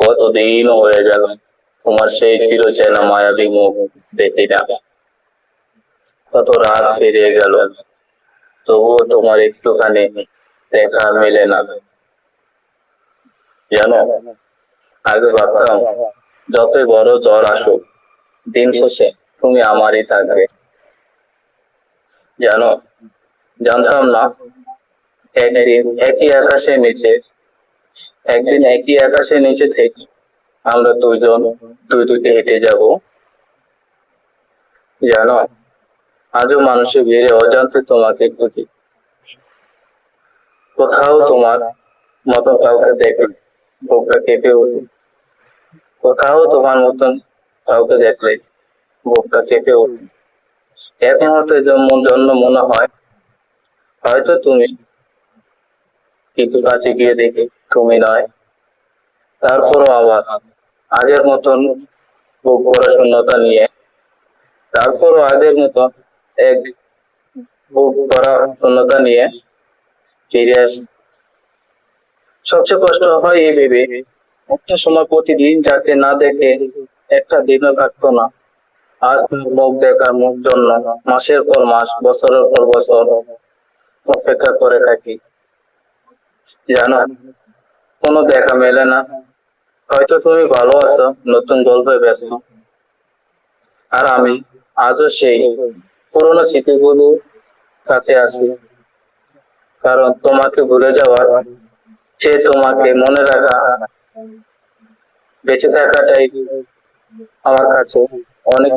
কতদিন হয়ে গেল তোমার সেই চিরচেনা মায়াবী মুখ দেখি না। কত রাত পেরিয়ে গেল, তবুও তোমার একটুখানি দেখা মেলে না। জানো, আগে ভাবতাম যতই বড় জ্বর আসুক, দিন শেষে তুমি আমারই থাকবে। জানো, জানতাম না একদিন একই আকাশের নিচে থেকে আমরা দুজন দুই দুইটি হেঁটে যাব। জানো, আজও মানুষের ভিড়ে অজান্তে তোমাকে খুঁজি। কোথাও তোমার মতো কাউকে দেখলে বুকটা কেঁপে ওঠে। কোথাও তোমার মতন কাউকে দেখলে বুকটা কেঁপে ওঠে। এক মুহূর্তে জন্য মনে হয় হয়তো তুমি, কিন্তু কাছে গিয়ে দেখি তুমি নয়। তারপরও আবার আগের মতন বুক ভরা শূন্যতা নিয়ে, তারপরও আগের মতো এক বুক ভরা শূন্যতা নিয়ে ফিরে আসি। সবচেয়ে কষ্ট হয় এই ভেবে, একটা সময় প্রতিদিন যাকে না দেখে একটা দিনও কাটতো না। আজ তার মুখ দেখার মুখ জন্য মাসের পর মাস, বছরের পর বছর অপেক্ষা করে থাকি। জানো, কোনো দেখা মেলে না। হয়তো তুমি ভালো আছো, নতুন গল্পে ব্যস্ত, আর আমি আজও সেই পুরোনো স্মৃতিগুলো কাছে আসি। কারণ তোমাকে ভুলে যাওয়ার চেয়ে তোমাকে মনে রাখা, বেঁচে থাকাটাই আমার কাছে অনেক